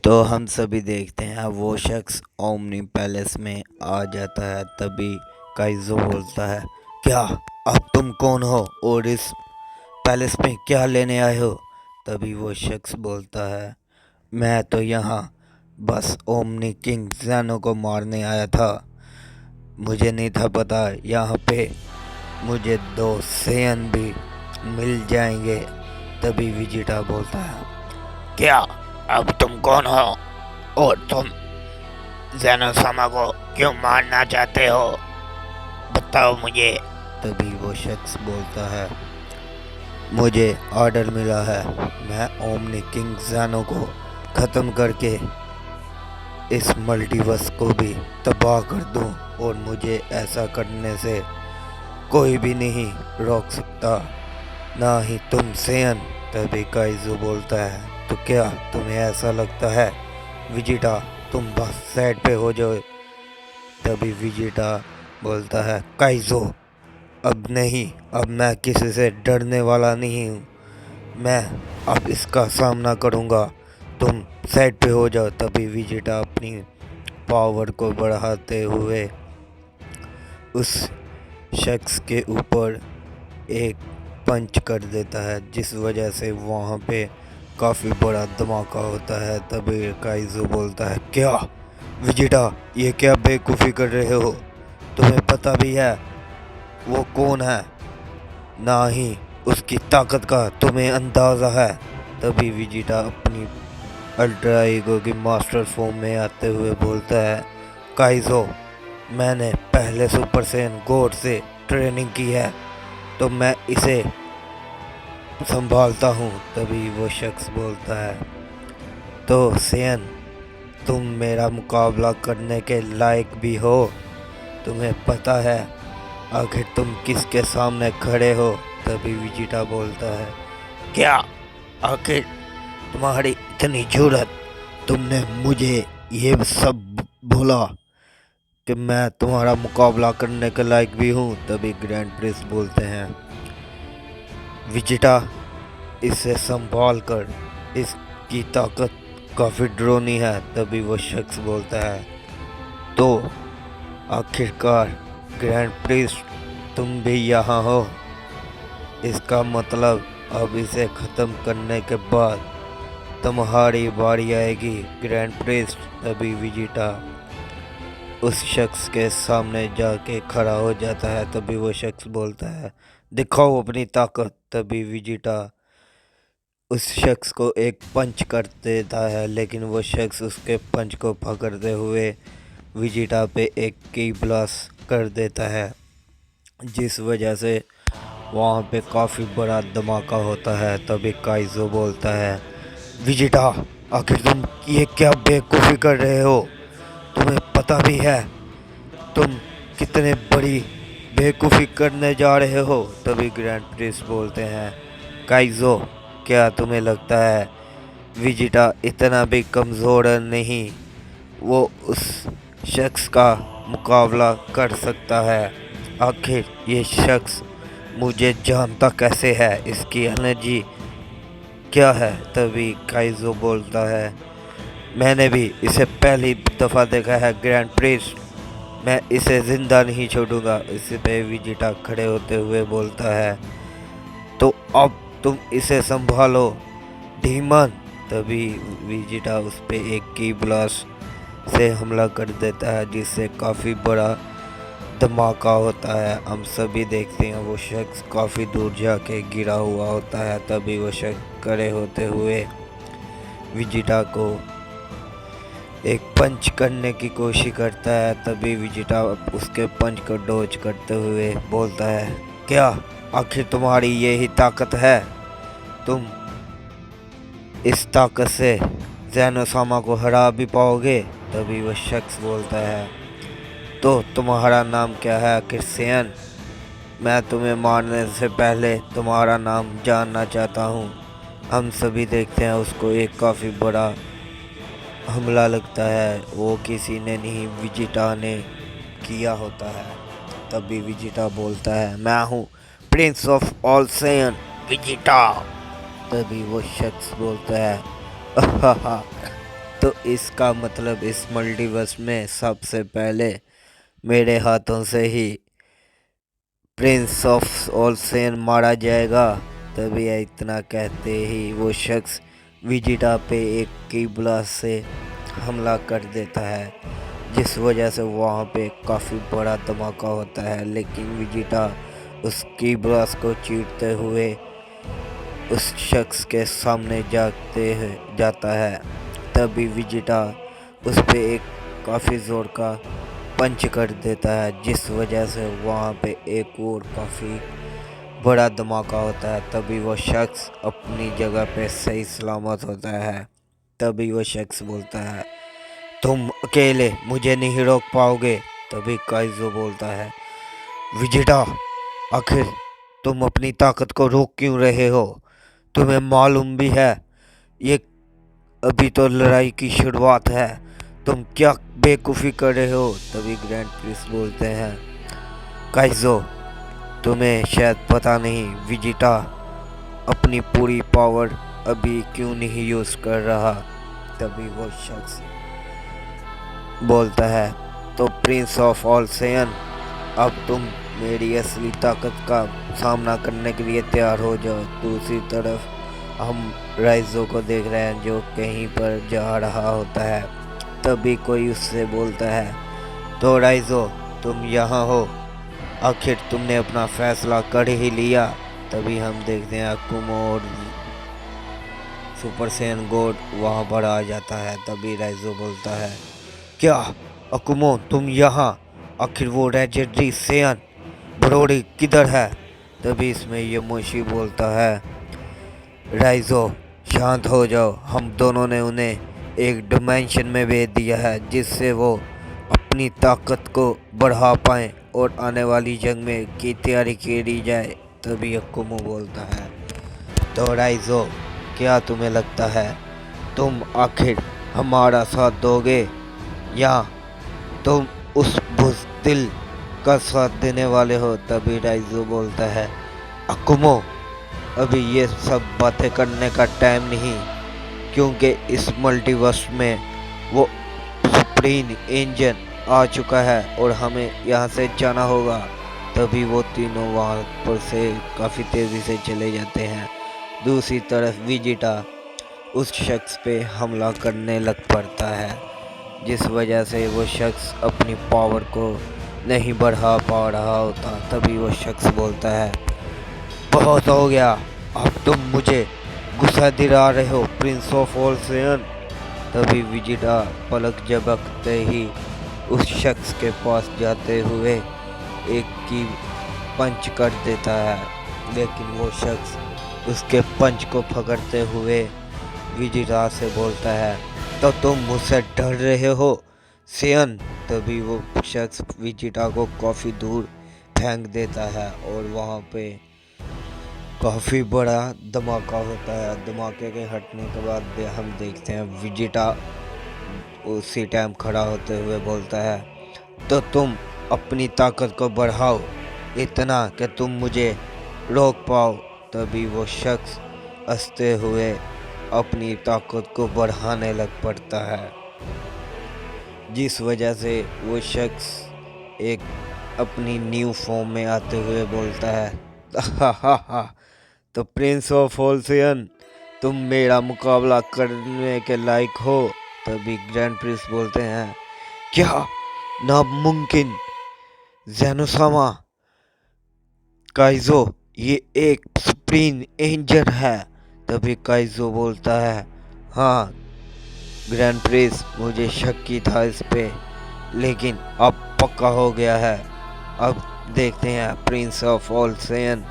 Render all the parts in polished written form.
तो हम सभी देखते हैं वो शख्स ओमनी पैलेस में आ जाता है। तभी काइजो बोलता है, क्या अब तुम कौन हो और इस पैलेस में क्या लेने आए हो? तभी वो शख्स बोलता है, मैं तो यहाँ बस ओमनी किंग ज़ैनो को मारने आया था। मुझे नहीं था पता यहाँ पे मुझे दो सेयन भी मिल जाएंगे। तभी विजिटा बोलता है, क्या अब तुम कौन हो और तुम ज़ैनोसामा को क्यों मारना चाहते हो? बताओ मुझे। तभी वो शख्स बोलता है, मुझे ऑर्डर मिला है, मैं ओमनी किंग ज़ैनो को ख़त्म करके इस मल्टीवर्स को भी तबाह कर दूं और मुझे ऐसा करने से कोई भी नहीं रोक सकता, ना ही तुम सेयन। तभी काइजू बोलता है, तो क्या तुम्हें ऐसा लगता है विजिटा तुम बस साइड पे हो जाओ? तभी विजिटा बोलता है, काइजो अब नहीं, अब मैं किसी से डरने वाला नहीं हूँ, मैं अब इसका सामना करूँगा, तुम साइड पे हो जाओ। तभी विजिटा अपनी पावर को बढ़ाते हुए उस शख्स के ऊपर एक पंच कर देता है, जिस वजह से वहाँ पे काफ़ी बड़ा धमाका होता है। तभी काइजो बोलता है, क्या विजिटा ये क्या बेवकूफ़ी कर रहे हो? तुम्हें पता भी है वो कौन है, ना ही उसकी ताकत का तुम्हें अंदाज़ा है। तभी विजिटा अपनी अल्ट्रा ईगो की मास्टर फॉर्म में आते हुए बोलता है, काइजो मैंने पहले सुपर सैयन गॉड से ट्रेनिंग की है, तो मैं इसे संभालता हूँ। तभी वो शख्स बोलता है, तो सैयन तुम मेरा मुकाबला करने के लायक भी हो? तुम्हें पता है आखिर तुम किसके सामने खड़े हो? तभी विजिटा बोलता है, क्या आखिर तुम्हारी इतनी जरूरत, तुमने मुझे ये सब बोला कि मैं तुम्हारा मुकाबला करने के लायक भी हूँ? तभी ग्रैंड प्रिंस बोलते हैं, विजिटा इसे संभाल कर, इसकी ताकत काफ़ी ड्रोनी है। तभी वो शख्स बोलता है, तो आखिरकार ग्रैंड प्रिंस तुम भी यहाँ हो, इसका मतलब अब इसे ख़त्म करने के बाद तुम्हारी बारी आएगी ग्रैंड प्रिंस। तभी विजिटा उस शख्स के सामने जाके खड़ा हो जाता है। तभी वो शख्स बोलता है, दिखाओ अपनी ताकत। तभी विजिटा उस शख्स को एक पंच कर देता है, लेकिन वो शख्स उसके पंच को पकड़ते हुए विजिटा पे एक की ब्लास्ट कर देता है, जिस वजह से वहाँ पे काफ़ी बड़ा धमाका होता है। तभी काइजो बोलता है, विजिटा आखिर तुम ये क्या बेवकूफ़ी कर रहे हो? तुम्हें पता भी है तुम कितने बड़ी बेवकूफ़ी करने जा रहे हो? तभी ग्रैंड प्रिंस बोलते हैं, काइजो क्या तुम्हें लगता है विजिटा इतना भी कमज़ोर नहीं, वो उस शख्स का मुकाबला कर सकता है? आखिर ये शख्स मुझे जानता कैसे है, इसकी एनर्जी क्या है? तभी काइजो बोलता है, मैंने भी इसे पहली दफ़ा देखा है ग्रैंड प्रिंस, मैं इसे ज़िंदा नहीं छोड़ूंगा। इस पे विजिटा खड़े होते हुए बोलता है, तो अब तुम इसे संभालो डीमन। तभी विजिटा उस पे एक की ब्लास्ट से हमला कर देता है, जिससे काफ़ी बड़ा धमाका होता है। हम सभी देखते हैं वो शख्स काफ़ी दूर जाके गिरा हुआ होता है। तभी वो शख्स खड़े होते हुए विजिटा को एक पंच करने की कोशिश करता है। तभी विजिटा उसके पंच को डॉज करते हुए बोलता है, क्या आखिर तुम्हारी यही ताकत है? तुम इस ताकत से ज़ैनोसामा को हरा भी पाओगे? तभी वह शख्स बोलता है, तो तुम्हारा नाम क्या है आखिर सैयन? मैं तुम्हें मारने से पहले तुम्हारा नाम जानना चाहता हूँ। हम सभी देखते हैं उसको एक काफ़ी बड़ा हमला लगता है, वो किसी ने नहीं विजिटा ने किया होता है। तभी विजिटा बोलता है, मैं हूँ प्रिंस ऑफ ऑल सैयन विजिटा। तभी वो शख्स बोलता है, तो इसका मतलब इस मल्टीवर्स में सबसे पहले मेरे हाथों से ही प्रिंस ऑफ ओल्सेन मारा जाएगा। तभी इतना कहते ही वो शख्स विजिटा पे एक की ब्लास्ट से हमला कर देता है, जिस वजह से वहाँ पे काफ़ी बड़ा धमाका होता है। लेकिन विजिटा उस की ब्लास्ट को चीरते हुए उस शख्स के सामने जाता है। तभी विजिटा उस पे एक काफ़ी ज़ोर का पंच कर देता है, जिस वजह से वहाँ पे एक और काफ़ी बड़ा धमाका होता है। तभी वो शख्स अपनी जगह पे सही सलामत होता है। तभी वो शख्स बोलता है, तुम अकेले मुझे नहीं रोक पाओगे। तभी काइजो बोलता है, विजिटा, आखिर तुम अपनी ताकत को रोक क्यों रहे हो? तुम्हें मालूम भी है ये अभी तो लड़ाई की शुरुआत है, तुम क्या बेवकूफ़ी कर रहे हो? तभी ग्रैंड प्रिंस बोलते हैं, काइजो, तुम्हें शायद पता नहीं विजिटा अपनी पूरी पावर अभी क्यों नहीं यूज़ कर रहा। तभी वो शख्स बोलता है, तो प्रिंस ऑफ ओल्सेन, अब तुम मेरी असली ताकत का सामना करने के लिए तैयार हो जाओ। दूसरी तरफ हम राइजो को देख रहे हैं जो कहीं पर जा रहा होता है। तभी कोई उससे बोलता है, तो राइजो, तुम यहाँ हो, आखिर तुमने अपना फैसला कर ही लिया। तभी हम देखते हैं अकुमो और सुपर सैयन गॉड वहाँ पर आ जाता है। तभी राइजो बोलता है, क्या अकुमो तुम यहाँ? आखिर वो लेजेंडरी सैयन ब्रोडी किधर है? तभी इसमें यमोशी बोलता है, राइजो शांत हो जाओ, हम दोनों ने उन्हें एक डिमेंशन में भेज दिया है जिससे वो अपनी ताकत को बढ़ा पाएँ और आने वाली जंग में की तैयारी की जाए। तभी अकुमो बोलता है, तो राइजो, क्या तुम्हें लगता है तुम आखिर हमारा साथ दोगे या तुम उस बुज़दिल का साथ देने वाले हो? तभी राइजो बोलता है, अकुमो, अभी ये सब बातें करने का टाइम नहीं, क्योंकि इस मल्टीवर्स में वो सुप्रीम इंजन आ चुका है और हमें यहाँ से जाना होगा। तभी वो तीनों वहाँ पर से काफ़ी तेज़ी से चले जाते हैं। दूसरी तरफ विजिटा उस शख्स पे हमला करने लग पड़ता है, जिस वजह से वो शख्स अपनी पावर को नहीं बढ़ा पा रहा होता। तभी वो शख्स बोलता है, बहुत हो गया, अब तुम मुझे गुस्सा दिला रहे हो प्रिंस ऑफ ओल्सेन। तभी विजिटा पलक झपकते ही उस शख्स के पास जाते हुए एक की पंच कर देता है, लेकिन वो शख्स उसके पंच को पकड़ते हुए विजिटा से बोलता है, तो तुम मुझसे डर रहे हो सैयन? तभी वो शख्स विजिटा को काफ़ी दूर फेंक देता है और वहाँ पे काफ़ी बड़ा धमाका होता है। धमाके के हटने के बाद हम देखते हैं विजिटा उसी टाइम खड़ा होते हुए बोलता है, तो तुम अपनी ताकत को बढ़ाओ इतना कि तुम मुझे रोक पाओ। तभी वो शख्स हंसते हुए अपनी ताकत को बढ़ाने लग पड़ता है, जिस वजह से वो शख्स एक अपनी न्यू फॉर्म में आते हुए बोलता है, हा हा हा, तो प्रिंस ऑफ ओल्सेन, तुम मेरा मुकाबला करने के लायक हो। तभी ग्रैंड प्रिंस बोलते हैं, क्या नामुमकिन ज़ेनोसामा, काइजो ये एक सुप्रीम इंजन है। तभी काइजो बोलता है, हाँ ग्रैंड प्रिंस, मुझे शक ही था इस पे, लेकिन अब पक्का हो गया है। अब देखते हैं प्रिंस ऑफ ओल्सेन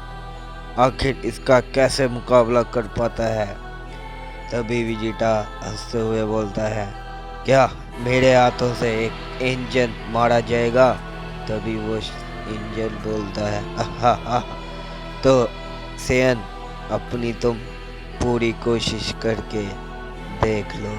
आखिर इसका कैसे मुकाबला कर पाता है। तभी विजिटा हंसते हुए बोलता है, क्या मेरे हाथों से एक इंजन मारा जाएगा? तभी वो इंजन बोलता है, हा, तो सैयन, अपनी तुम पूरी कोशिश करके देख लो।